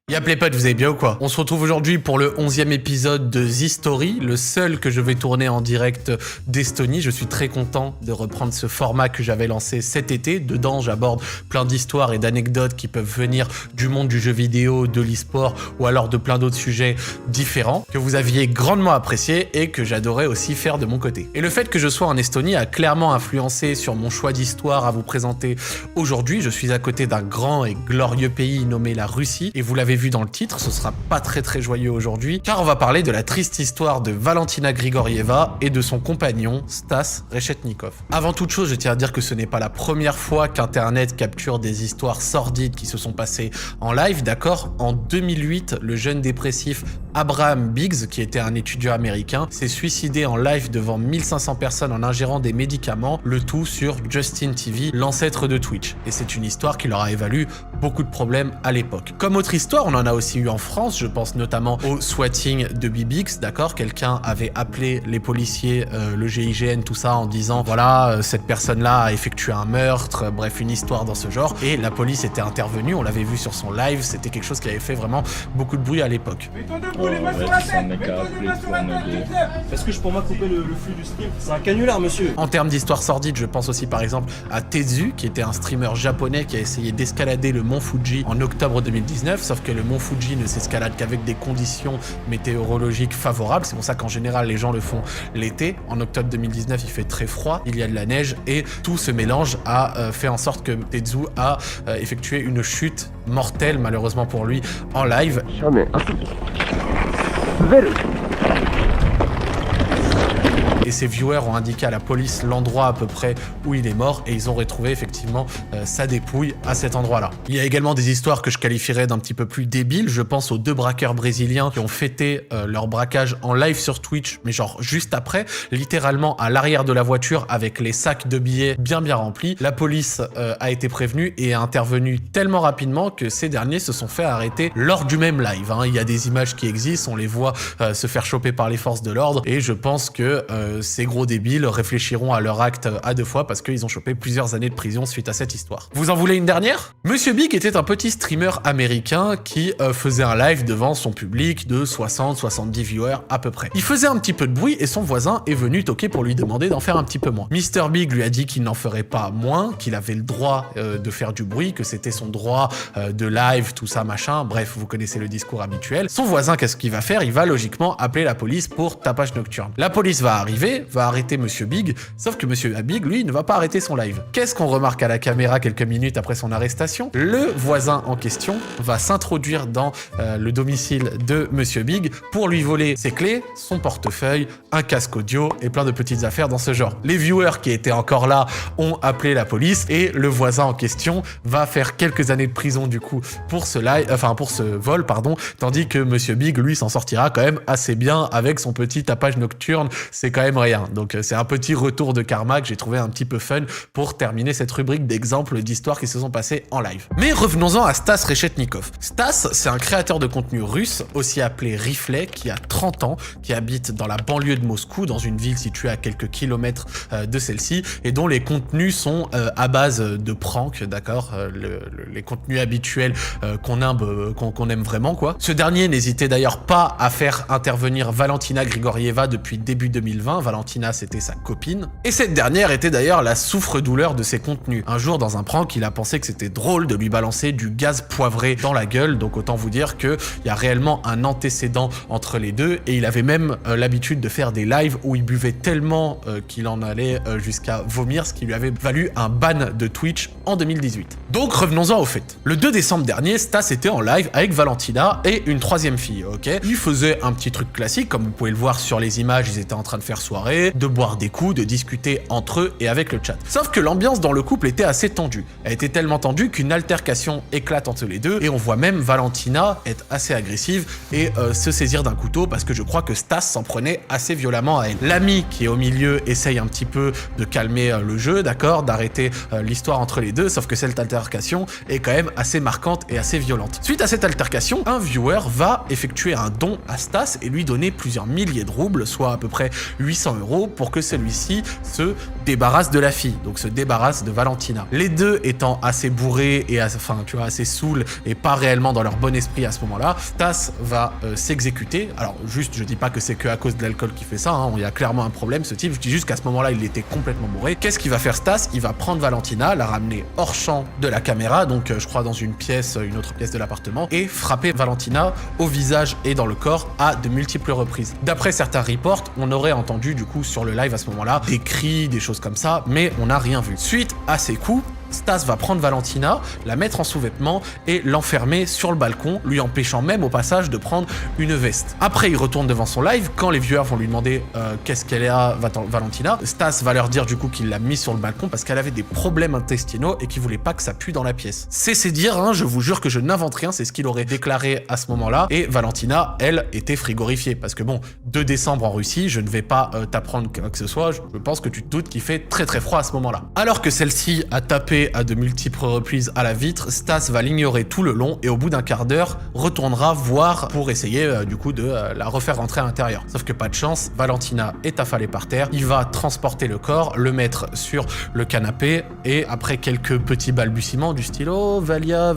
Y'a les potes, vous allez bien ou quoi? On se retrouve aujourd'hui pour le 11e épisode de The Story, le seul que je vais tourner en direct d'Estonie. Je suis très content de reprendre ce format que j'avais lancé cet été. Dedans, j'aborde plein d'histoires et d'anecdotes qui peuvent venir du monde du jeu vidéo, de l'e-sport ou alors de plein d'autres sujets différents que vous aviez grandement apprécié et que j'adorais aussi faire de mon côté. Et le fait que je sois en Estonie a clairement influencé sur mon choix d'histoire à vous présenter aujourd'hui. Je suis à côté d'un grand et glorieux pays nommé la Russie et vous l'avez vu dans le titre, ce sera pas très joyeux aujourd'hui, car on va parler de la triste histoire de Valentina Grigorieva et de son compagnon Stas Rechetnikov. Avant toute chose, je tiens à dire que ce n'est pas la première fois qu'Internet capture des histoires sordides qui se sont passées en live, d'accord? En 2008, le jeune dépressif Abraham Biggs, qui était un étudiant américain, s'est suicidé en live devant 1500 personnes en ingérant des médicaments, le tout sur Justin TV, l'ancêtre de Twitch. Et c'est une histoire qui leur a évalu beaucoup de problèmes à l'époque. Comme autre histoire, on en a aussi eu en France, je pense notamment au swatting de Bibix, d'accord? Quelqu'un avait appelé les policiers, le GIGN, tout ça, en disant voilà, cette personne-là a effectué un meurtre, bref, une histoire dans ce genre, et la police était intervenue, on l'avait vu sur son live, c'était quelque chose qui avait fait vraiment beaucoup de bruit à l'époque. Est-ce que je peux couper le flux du stream? C'est un canular, monsieur. En termes d'histoire sordide, je pense aussi par exemple à Tetsu, qui était un streamer japonais qui a essayé d'escalader le mont Fuji en octobre 2019, sauf que le mont Fuji ne s'escalade qu'avec des conditions météorologiques favorables. C'est pour ça qu'en général, les gens le font l'été. En octobre 2019, il fait très froid, il y a de la neige et tout ce mélange a fait en sorte que Tetsu a effectué une chute mortelle, malheureusement pour lui, en live. Et ses viewers ont indiqué à la police l'endroit à peu près où il est mort et ils ont retrouvé effectivement sa dépouille à cet endroit-là. Il y a également des histoires que je qualifierais d'un petit peu plus débiles. Je pense aux deux braqueurs brésiliens qui ont fêté leur braquage en live sur Twitch, mais genre juste après, littéralement à l'arrière de la voiture avec les sacs de billets bien remplis. La police a été prévenue et a intervenu tellement rapidement que ces derniers se sont fait arrêter lors du même live. Il y a des images qui existent, on les voit se faire choper par les forces de l'ordre et je pense que ces gros débiles réfléchiront à leur acte à deux fois parce qu'ils ont chopé plusieurs années de prison suite à cette histoire. Vous en voulez une dernière? Monsieur Big était un petit streamer américain qui faisait un live devant son public de 60-70 viewers à peu près. Il faisait un petit peu de bruit et son voisin est venu toquer pour lui demander d'en faire un petit peu moins. Mr Big lui a dit qu'il n'en ferait pas moins, qu'il avait le droit de faire du bruit, que c'était son droit de live, tout ça machin, bref, vous connaissez le discours habituel. Son voisin, qu'est-ce qu'il va faire? Il va logiquement appeler la police pour tapage nocturne. La police va arriver, va arrêter Monsieur Big, sauf que Monsieur Big, lui, ne va pas arrêter son live. Qu'est-ce qu'on remarque à la caméra quelques minutes après son arrestation? Le voisin en question va s'introduire dans le domicile de Monsieur Big pour lui voler ses clés, son portefeuille, un casque audio et plein de petites affaires dans ce genre. Les viewers qui étaient encore là ont appelé la police et le voisin en question va faire quelques années de prison du coup pour ce live, pour ce vol, pardon, tandis que Monsieur Big, lui, s'en sortira quand même assez bien avec son petit tapage nocturne. C'est quand même rien. Donc c'est un petit retour de karma que j'ai trouvé un petit peu fun pour terminer cette rubrique d'exemples d'histoires qui se sont passées en live. Mais revenons-en à Stas Rechetnikov. Stas, c'est un créateur de contenu russe, aussi appelé Rifley, qui a 30 ans, qui habite dans la banlieue de Moscou, dans une ville située à quelques kilomètres de celle-ci, et dont les contenus sont à base de pranks, d'accord, les contenus habituels qu'on aime vraiment, quoi. Ce dernier n'hésitait d'ailleurs pas à faire intervenir Valentina Grigorieva depuis début 2020. Valentina, c'était sa copine. Et cette dernière était d'ailleurs la souffre-douleur de ses contenus. Un jour, dans un prank, il a pensé que c'était drôle de lui balancer du gaz poivré dans la gueule, donc autant vous dire qu'il y a réellement un antécédent entre les deux, et il avait même l'habitude de faire des lives où il buvait tellement qu'il en allait jusqu'à vomir, ce qui lui avait valu un ban de Twitch en 2018. Donc revenons-en au fait. Le 2 décembre dernier, Stas était en live avec Valentina et une troisième fille, ok? Il faisait un petit truc classique, comme vous pouvez le voir sur les images, ils étaient en train de faire soirée, de boire des coups, de discuter entre eux et avec le chat. Sauf que l'ambiance dans le couple était assez tendue. Elle était tellement tendue qu'une altercation éclate entre les deux et on voit même Valentina être assez agressive et se saisir d'un couteau parce que je crois que Stas s'en prenait assez violemment à elle. L'ami qui est au milieu essaye un petit peu de calmer le jeu, d'accord, d'arrêter l'histoire entre les deux, sauf que cette altercation est quand même assez marquante et assez violente. Suite à cette altercation, un viewer va effectuer un don à Stas et lui donner plusieurs milliers de roubles, soit à peu près 800 800 € pour que celui-ci se débarrasse de la fille, donc se débarrasse de Valentina. Les deux étant assez bourrés et assez saouls et pas réellement dans leur bon esprit à ce moment-là, Stas va s'exécuter. Alors juste, je dis pas que c'est que à cause de l'alcool qui fait ça, hein, il y a clairement un problème ce type, je dis juste qu'à ce moment-là il était complètement bourré. Qu'est-ce qu'il va faire Stas? Il va prendre Valentina, la ramener hors champ de la caméra, donc je crois dans une autre pièce de l'appartement, et frapper Valentina au visage et dans le corps à de multiples reprises. D'après certains reports, on aurait entendu du coup sur le live à ce moment-là des cris, des choses comme ça, mais on n'a rien vu. Suite à ces coups, Stas va prendre Valentina, la mettre en sous-vêtements et l'enfermer sur le balcon, lui empêchant même au passage de prendre une veste. Après, il retourne devant son live. Quand les viewers vont lui demander qu'est-ce qu'elle est à Valentina, Stas va leur dire du coup qu'il l'a mise sur le balcon parce qu'elle avait des problèmes intestinaux et qu'il voulait pas que ça pue dans la pièce. C'est dire, hein, je vous jure que je n'invente rien, c'est ce qu'il aurait déclaré à ce moment-là. Et Valentina, elle, était frigorifiée parce que bon, 2 décembre en Russie, je ne vais pas t'apprendre quoi que ce soit, je pense que tu te doutes qu'il fait très très froid à ce moment-là. Alors que celle-ci a tapé à de multiples reprises à la vitre, Stas va l'ignorer tout le long et au bout d'un quart d'heure retournera voir pour essayer du coup de la refaire rentrer à l'intérieur. Sauf que pas de chance, Valentina est affalée par terre, il va transporter le corps, le mettre sur le canapé et après quelques petits balbutiements du style oh Valia,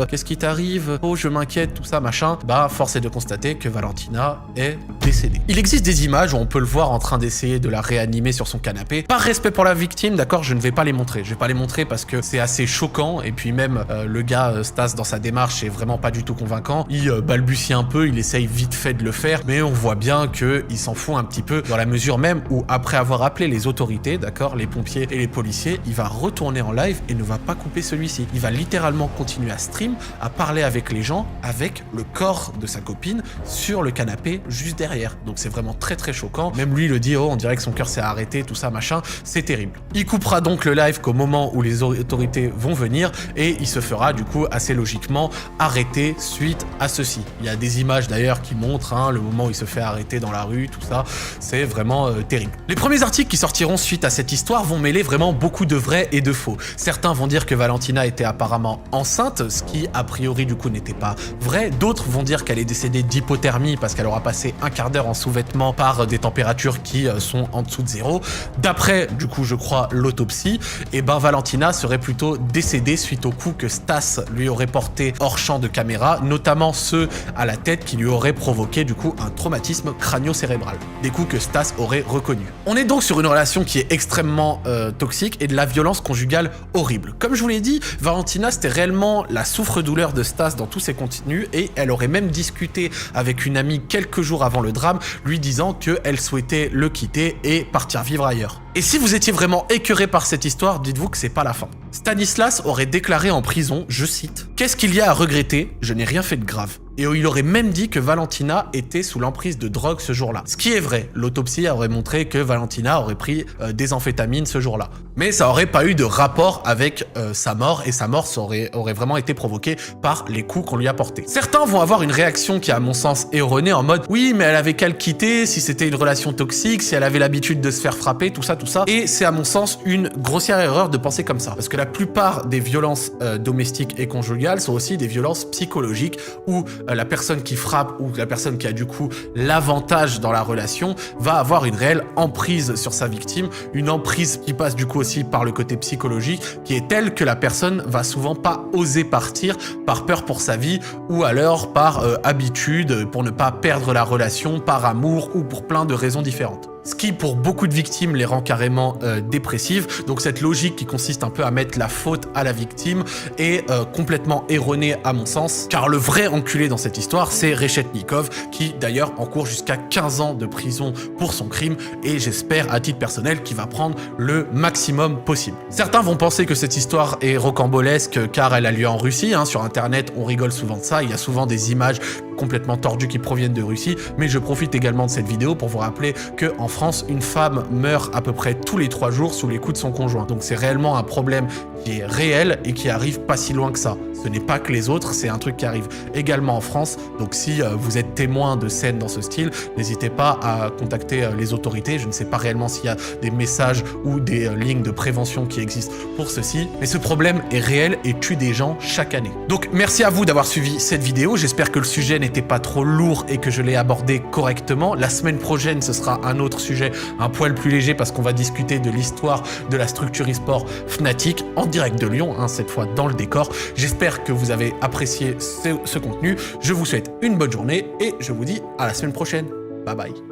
qu'est-ce qui t'arrive? Oh je m'inquiète, tout ça machin, bah force est de constater que Valentina est décédée. Il existe des images où on peut le voir en train d'essayer de la réanimer sur son canapé. Par respect pour la victime, d'accord, je ne vais pas les montrer. Je vais pas les montrer parce que c'est assez choquant et puis même le gars Stas dans sa démarche est vraiment pas du tout convaincant. Il balbutie un peu, il essaye vite fait de le faire, mais on voit bien que il s'en fout un petit peu dans la mesure même où après avoir appelé les autorités, d'accord, les pompiers et les policiers, il va retourner en live et ne va pas couper celui-ci. Il va littéralement continuer à stream, à parler avec les gens, avec le corps de sa copine sur le canapé juste derrière. Donc c'est vraiment très très choquant. Même lui le dit, oh on dirait que son cœur s'est arrêté, tout ça machin, c'est terrible. Il coupera donc le live qu'au moment où les autorités vont venir et il se fera du coup assez logiquement arrêter suite à ceci. Il y a des images d'ailleurs qui montrent le moment où il se fait arrêter dans la rue, tout ça, c'est vraiment terrible. Les premiers articles qui sortiront suite à cette histoire vont mêler vraiment beaucoup de vrai et de faux. Certains vont dire que Valentina était apparemment enceinte, ce qui a priori du coup n'était pas vrai. D'autres vont dire qu'elle est décédée d'hypothermie parce qu'elle aura passé un quart d'heure en sous-vêtements par des températures qui sont en dessous de 0. D'après du coup je crois l'autopsie, et ben Valentina serait plutôt décédée suite aux coups que Stas lui aurait portés hors champ de caméra, notamment ceux à la tête qui lui auraient provoqué du coup un traumatisme crânio-cérébral. Des coups que Stas aurait reconnus. On est donc sur une relation qui est extrêmement toxique et de la violence conjugale horrible. Comme je vous l'ai dit, Valentina c'était réellement la souffre-douleur de Stas dans tous ses contenus et elle aurait même discuté avec une amie quelques jours avant le drame, lui disant qu'elle souhaitait le quitter et partir vivre ailleurs. Et si vous étiez vraiment écœuré par cette histoire, dites-vous que c'est pas la fin. Stanislas aurait déclaré en prison, je cite, « Qu'est-ce qu'il y a à regretter? Je n'ai rien fait de grave. » Et il aurait même dit que Valentina était sous l'emprise de drogue ce jour-là. Ce qui est vrai, l'autopsie aurait montré que Valentina aurait pris des amphétamines ce jour-là. Mais ça aurait pas eu de rapport avec sa mort, et sa mort aurait vraiment été provoquée par les coups qu'on lui a portés. Certains vont avoir une réaction qui, à mon sens, est erronée en mode « Oui, mais elle avait qu'à le quitter, si c'était une relation toxique, si elle avait l'habitude de se faire frapper, tout ça. » Et c'est à mon sens une grossière erreur de penser comme ça. Parce que la plupart des violences domestiques et conjugales sont aussi des violences psychologiques où la personne qui frappe ou la personne qui a du coup l'avantage dans la relation va avoir une réelle emprise sur sa victime, une emprise qui passe du coup aussi par le côté psychologique qui est telle que la personne va souvent pas oser partir par peur pour sa vie ou alors par habitude pour ne pas perdre la relation, par amour ou pour plein de raisons différentes. Ce qui, pour beaucoup de victimes, les rend carrément dépressives. Donc cette logique qui consiste un peu à mettre la faute à la victime est complètement erronée à mon sens, car le vrai enculé dans cette histoire, c'est Reshetnikov, qui d'ailleurs encourt jusqu'à 15 ans de prison pour son crime, et j'espère, à titre personnel, qu'il va prendre le maximum possible. Certains vont penser que cette histoire est rocambolesque, car elle a lieu en Russie. Sur Internet, on rigole souvent de ça, il y a souvent des images complètement tordues qui proviennent de Russie, mais je profite également de cette vidéo pour vous rappeler que en France, une femme meurt à peu près tous les 3 jours sous les coups de son conjoint. Donc c'est réellement un problème qui est réel et qui arrive pas si loin que ça. Ce n'est pas que les autres, c'est un truc qui arrive également en France. Donc si vous êtes témoin de scènes dans ce style, n'hésitez pas à contacter les autorités. Je ne sais pas réellement s'il y a des messages ou des lignes de prévention qui existent pour ceci, mais ce problème est réel et tue des gens chaque année. Donc merci à vous d'avoir suivi cette vidéo. J'espère que le sujet n'était n'était pas trop lourd et que je l'ai abordé correctement. La semaine prochaine, ce sera un autre sujet un poil plus léger parce qu'on va discuter de l'histoire de la structure e-sport Fnatic en direct de Lyon, cette fois dans le décor. J'espère que vous avez apprécié ce contenu. Je vous souhaite une bonne journée et je vous dis à la semaine prochaine. Bye bye.